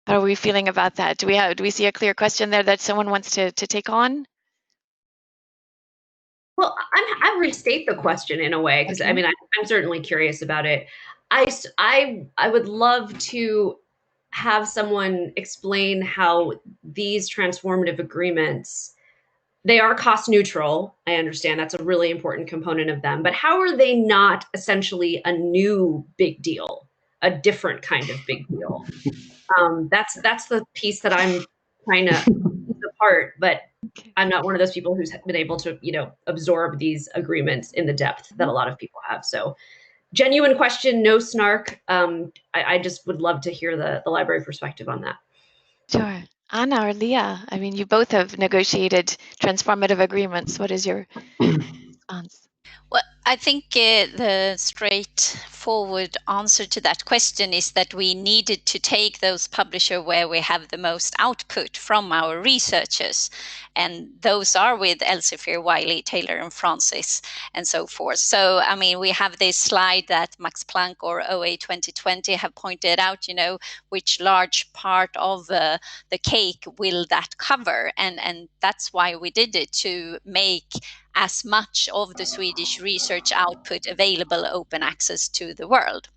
[SPEAKER 1] How are we feeling about that? Do we see a clear question there that someone wants to take on?
[SPEAKER 5] Well, I'll restate the question in a way, because
[SPEAKER 1] Okay.
[SPEAKER 5] I mean, I'm certainly curious about it. I would love to have someone explain how these transformative agreements, they are cost neutral. I understand that's a really important component of them, but how are they not essentially a new big deal, a different kind of big deal? That's the piece that I'm trying to piece apart, but I'm not one of those people who's been able to, absorb these agreements in the depth that a lot of people have. So genuine question, no snark. I just would love to hear the library perspective on that.
[SPEAKER 1] Sure. Anna or Leah, I mean, you both have negotiated transformative agreements. What is your response?
[SPEAKER 2] Well, I think the straightforward answer to that question is that we needed to take those publishers where we have the most output from our researchers. And those are with Elsevier, Wiley, Taylor, and Francis, and so forth. So, I mean, we have this slide that Max Planck or OA 2020 have pointed out, which large part of the cake will that cover. And that's why we did it, to make as much of the Swedish research output available open access to the world.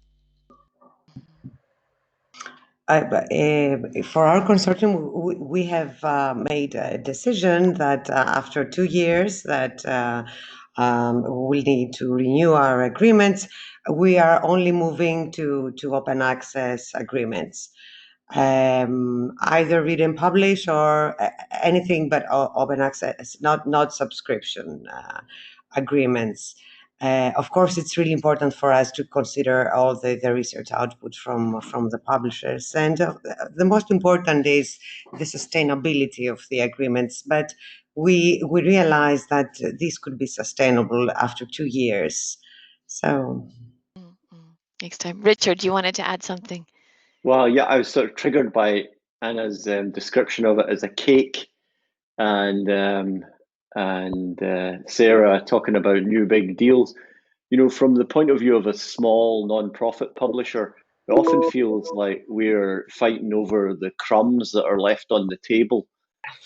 [SPEAKER 3] For our consortium, we have made a decision that after 2 years that we need to renew our agreements. We are only moving to open access agreements. Either read and publish or anything but open access, not subscription agreements. Of course, it's really important for us to consider all the research output from the publishers, and the most important is the sustainability of the agreements. But we realize that this could be sustainable after 2 years. So
[SPEAKER 1] next time, Richard, you wanted to add something?
[SPEAKER 4] Well, yeah, I was sort of triggered by Anna's description of it as a cake, and Sarah talking about new big deals. From the point of view of a small non-profit publisher, it often feels like we're fighting over the crumbs that are left on the table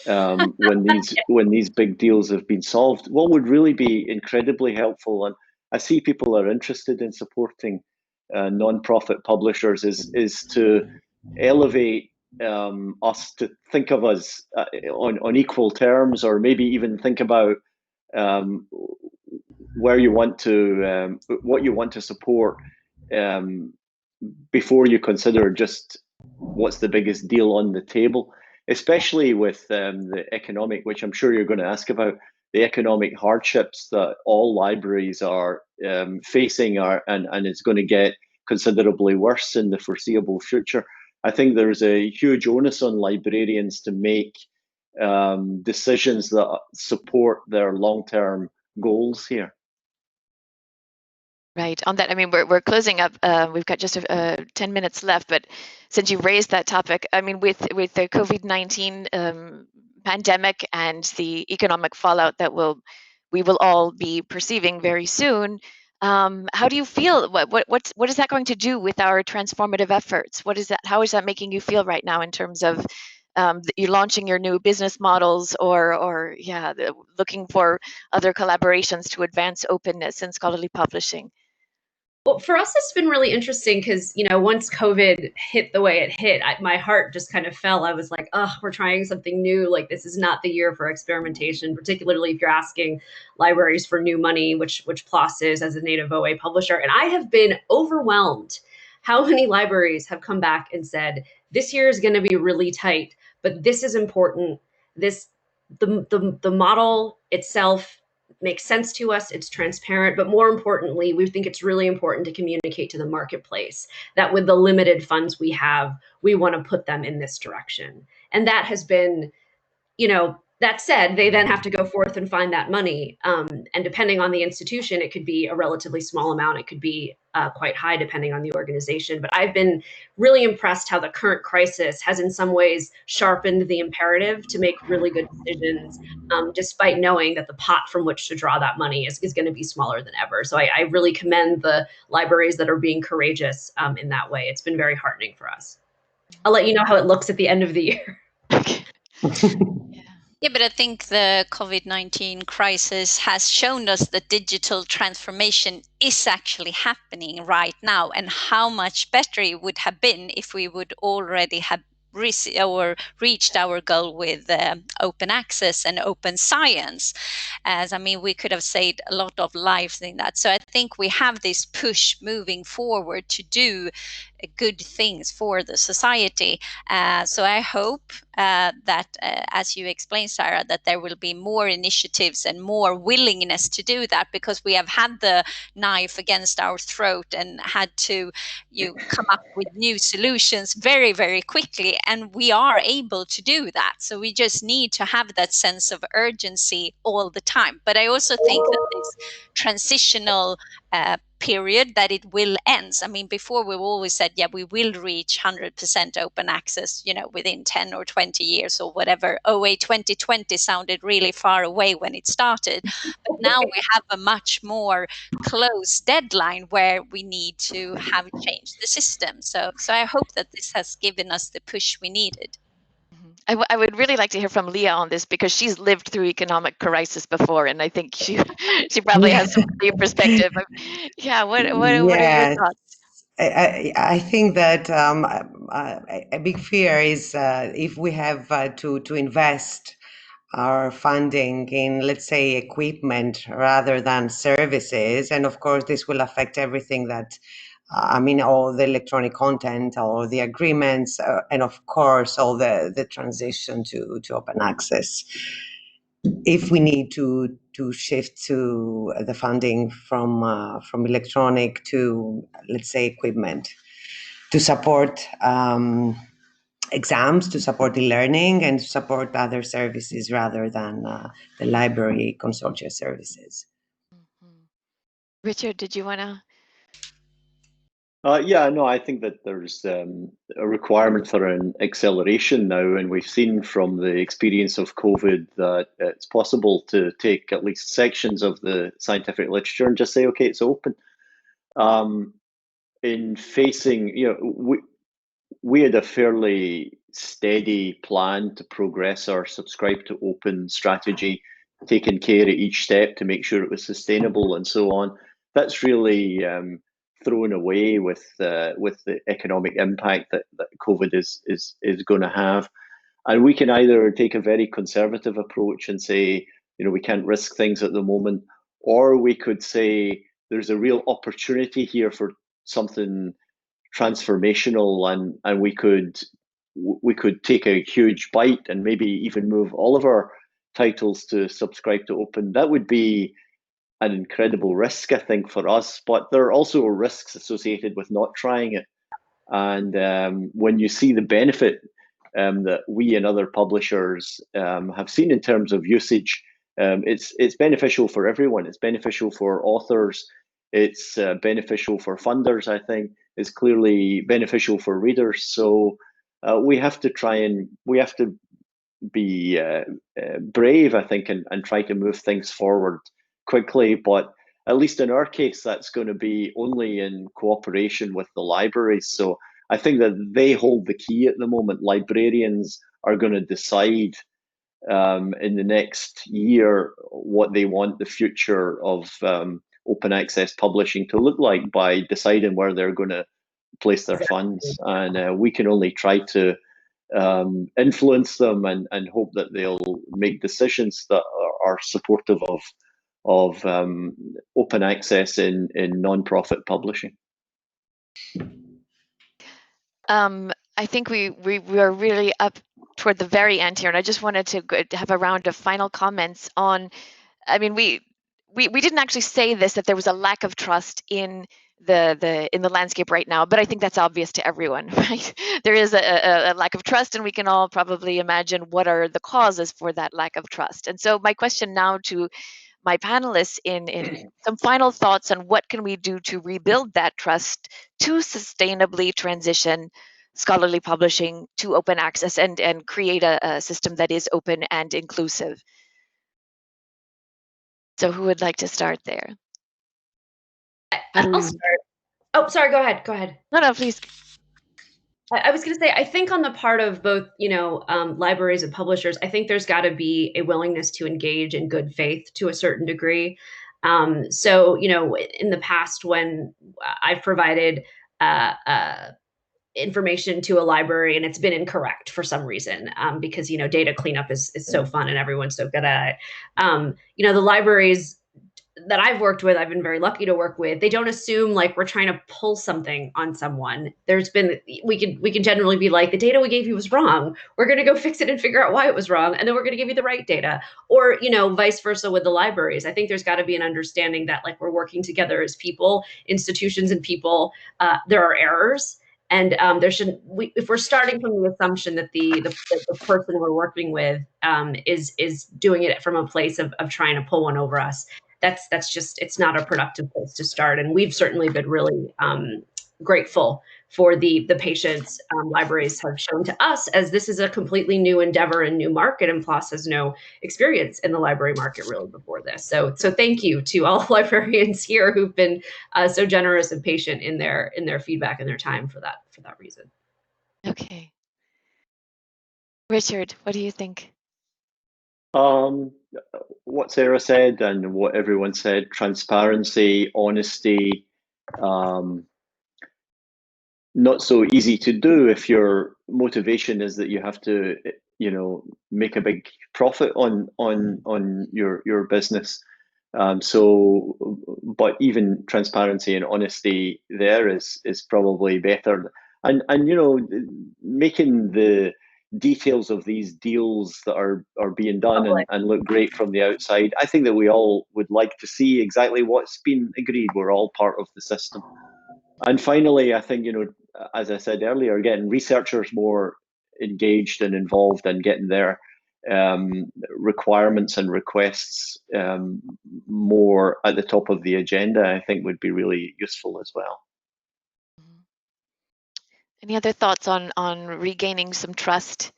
[SPEAKER 4] when these big deals have been solved. What would really be incredibly helpful, and I see people are interested in supporting non-profit publishers, is to elevate us to think of us on equal terms, or maybe even think about where you want to, what you want to support before you consider just what's the biggest deal on the table, especially with the economic, which I'm sure you're going to ask about, the economic hardships that all libraries are facing and it's going to get considerably worse in the foreseeable future. I think there's a huge onus on librarians to make decisions that support their long-term goals here.
[SPEAKER 1] Right. On that, I mean, we're closing up. We've got just 10 minutes left, but since you raised that topic, I mean, with the COVID-19 pandemic and the economic fallout that we will all be perceiving very soon, how do you feel? What is that going to do with our transformative efforts? What is that? How is that making you feel right now in terms of you launching your new business models, or yeah, looking for other collaborations to advance openness in scholarly publishing?
[SPEAKER 5] Well, for us, it's been really interesting because, once COVID hit the way it hit, my heart just kind of fell. I was like, oh, we're trying something new. Like, this is not the year for experimentation, particularly if you're asking libraries for new money, which PLOS is as a native OA publisher. And I have been overwhelmed how many libraries have come back and said, this year is going to be really tight, but this is important. The model itself makes sense to us, it's transparent, but more importantly, we think it's really important to communicate to the marketplace that with the limited funds we have, we want to put them in this direction. And that has been, that said, they then have to go forth and find that money. And depending on the institution, it could be a relatively small amount. It could be quite high depending on the organization. But I've been really impressed how the current crisis has in some ways sharpened the imperative to make really good decisions, despite knowing that the pot from which to draw that money is going to be smaller than ever. So I really commend the libraries that are being courageous in that way. It's been very heartening for us. I'll let you know how it looks at the end of the year.
[SPEAKER 2] Yeah, but I think the COVID-19 crisis has shown us that digital transformation is actually happening right now, and how much better it would have been if we would already have reached our goal with open access and open science. As I mean, we could have saved a lot of lives in that. So I think we have this push moving forward to do good things for the society. So I hope that, as you explained, Sara, that there will be more initiatives and more willingness to do that, because we have had the knife against our throat and had to come up with new solutions very, very quickly. And we are able to do that. So we just need to have that sense of urgency all the time. But I also think that this transitional period, that it will end. I mean, before we've always said, yeah, we will reach 100% open access, within 10 or 20 years or whatever. OA 2020 sounded really far away when it started. But now we have a much more close deadline where we need to have changed the system. So I hope that this has given us the push we needed.
[SPEAKER 1] I would really like to hear from Leah on this, because she's lived through economic crisis before, and I think she probably has some clear perspective. Yeah, what are your thoughts?
[SPEAKER 3] I think that a big fear is if we have to invest our funding in, let's say, equipment rather than services, and of course this will affect everything that all the electronic content, all the agreements, and of course all the transition to open access. If we need to shift to the funding from electronic to, let's say, equipment to support exams, to support e-learning, and to support other services rather than the library consortia services.
[SPEAKER 1] Richard, did you want to?
[SPEAKER 4] Yeah, no, I think that there's a requirement for an acceleration now, and we've seen from the experience of COVID that it's possible to take at least sections of the scientific literature and just say, okay, it's open. In facing, we had a fairly steady plan to progress our subscribe to open strategy, taking care at each step to make sure it was sustainable and so on. That's really thrown away with the economic impact that COVID is going to have. And we can either take a very conservative approach and say, we can't risk things at the moment, or we could say there's a real opportunity here for something transformational, and we could take a huge bite and maybe even move all of our titles to subscribe to open. That would be an incredible risk, I think, for us. But there are also risks associated with not trying it. And when you see the benefit that we and other publishers have seen in terms of usage, it's beneficial for everyone. It's beneficial for authors. It's beneficial for funders, I think. It's clearly beneficial for readers. So we have to be brave, I think, and try to move things forward quickly. But at least in our case, that's going to be only in cooperation with the libraries. So I think that they hold the key at the moment. Librarians are going to decide in the next year what they want the future of open access publishing to look like by deciding where they're going to place their funds. And we can only try to influence them and hope that they'll make decisions that are supportive of open access in non-profit publishing.
[SPEAKER 1] I think we are really up toward the very end here, and I just wanted to have a round of final comments on. I mean, we didn't actually say this, that there was a lack of trust in the landscape right now, but I think that's obvious to everyone, right? There is a lack of trust, and we can all probably imagine what are the causes for that lack of trust. And so my question now to my panelists in some final thoughts on what can we do to rebuild that trust to sustainably transition scholarly publishing to open access and create a system that is open and inclusive. So who would like to start there?
[SPEAKER 5] I'll start. Oh, sorry, go ahead.
[SPEAKER 1] No, please.
[SPEAKER 5] I was going to say, I think on the part of both, libraries and publishers, I think there's got to be a willingness to engage in good faith to a certain degree. So, in the past, when I've provided information to a library and it's been incorrect for some reason, because, data cleanup is so fun and everyone's so good at it. The libraries that I've worked with, I've been very lucky to work with, they don't assume like we're trying to pull something on someone. We can generally be like, the data we gave you was wrong. We're going to go fix it and figure out why it was wrong. And then we're going to give you the right data, or, vice versa with the libraries. I think there's got to be an understanding that like we're working together as people, institutions and people. There are errors. And if we're starting from the assumption that the person we're working with is doing it from a place of trying to pull one over us, that's just, it's not a productive place to start. And we've certainly been really grateful for the patience libraries have shown to us, as this is a completely new endeavor and new market, and PLOS has no experience in the library market really before this. So thank you to all librarians here who've been so generous and patient in their feedback and their time for that reason.
[SPEAKER 1] Okay. Richard, what do you think?
[SPEAKER 4] What Sara said and what everyone said: transparency, honesty. Not so easy to do if your motivation is that you have to, make a big profit on your business. But even transparency and honesty there is probably better. And making the details of these deals that are being done and look great from the outside. I think that we all would like to see exactly what's been agreed. We're all part of the system. And finally, I think, as I said earlier, getting researchers more engaged and involved and getting their requirements and requests more at the top of the agenda, I think would be really useful as well.
[SPEAKER 1] Any other thoughts on regaining some trust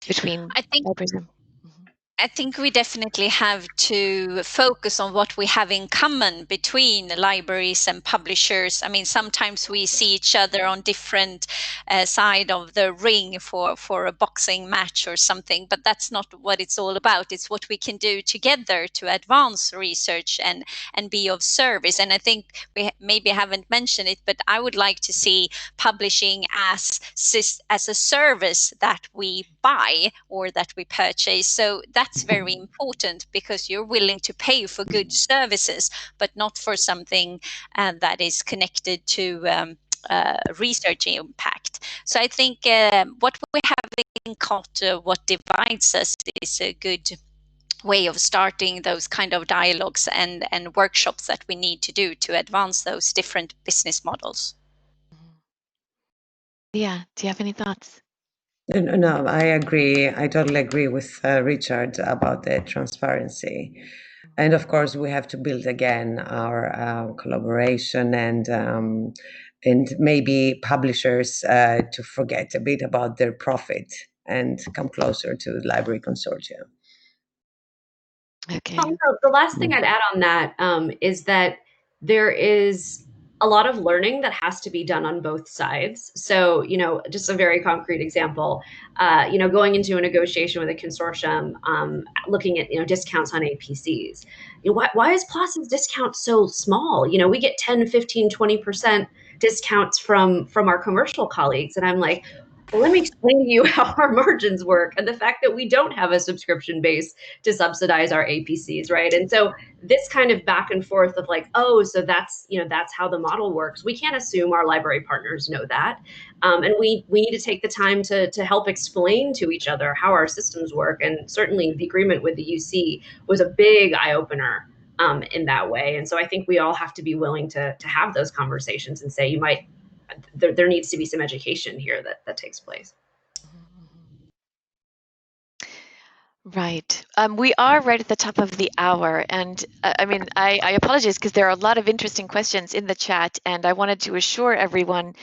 [SPEAKER 1] between libraries?
[SPEAKER 2] I think we definitely have to focus on what we have in common between libraries and publishers. I mean, sometimes we see each other on different side of the ring for a boxing match or something, but that's not what it's all about. It's what we can do together to advance research and be of service. And I think we maybe haven't mentioned it, but I would like to see publishing as a service that we buy or that we purchase. So that's very important, because you're willing to pay for good services, but not for something that is connected to research impact. So I think what we have in culture, what divides us, is a good way of starting those kind of dialogues and workshops that we need to do to advance those different business models.
[SPEAKER 1] Yeah, do you have any thoughts?
[SPEAKER 3] No, I agree. I totally agree with Richard about the transparency. And of course, we have to build again our collaboration and maybe publishers to forget a bit about their profit and come closer to the library consortium.
[SPEAKER 1] Okay.
[SPEAKER 5] The last thing I'd add on that is that there is a lot of learning that has to be done on both sides. So, just a very concrete example, going into a negotiation with a consortium, looking at, discounts on APCs. Why is PLOS's discount so small? We get 10, 15, 20% discounts from our commercial colleagues. And I'm like, well, let me explain to you how our margins work and the fact that we don't have a subscription base to subsidize our APCs, right? And so this kind of back and forth of like, oh, so that's how the model works. We can't assume our library partners know that, and we need to take the time to help explain to each other how our systems work. And certainly, the agreement with the UC was a big eye opener in that way. And so I think we all have to be willing to have those conversations and say, there needs to be some education here that takes place.
[SPEAKER 1] Right. We are right at the top of the hour. And I apologize because there are a lot of interesting questions in the chat. And I wanted to assure everyone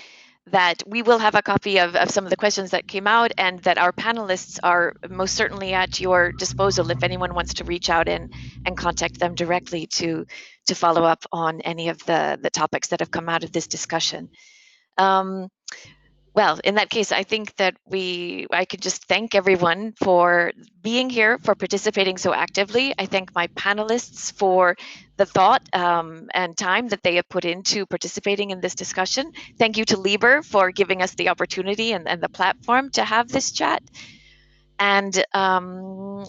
[SPEAKER 1] that we will have a copy of some of the questions that came out and that our panelists are most certainly at your disposal if anyone wants to reach out and contact them directly to follow up on any of the topics that have come out of this discussion. Well, in that case, I think that I could just thank everyone for being here, for participating so actively. I thank my panelists for the thought and time that they have put into participating in this discussion. Thank you to LIBER for giving us the opportunity and the platform to have this chat. And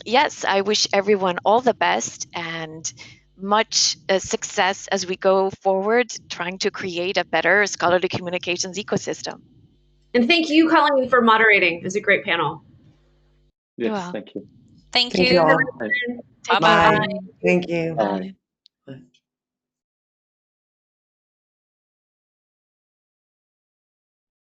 [SPEAKER 1] yes, I wish everyone all the best and much success as we go forward, trying to create a better scholarly communications ecosystem.
[SPEAKER 5] And thank you, Colleen, for moderating. It was a great panel.
[SPEAKER 4] Yes,
[SPEAKER 1] Wow.
[SPEAKER 4] thank you.
[SPEAKER 2] Thank
[SPEAKER 3] Thank
[SPEAKER 2] you.
[SPEAKER 3] you all.
[SPEAKER 1] Take
[SPEAKER 3] Bye.
[SPEAKER 1] care.
[SPEAKER 3] Thank you.
[SPEAKER 1] Bye.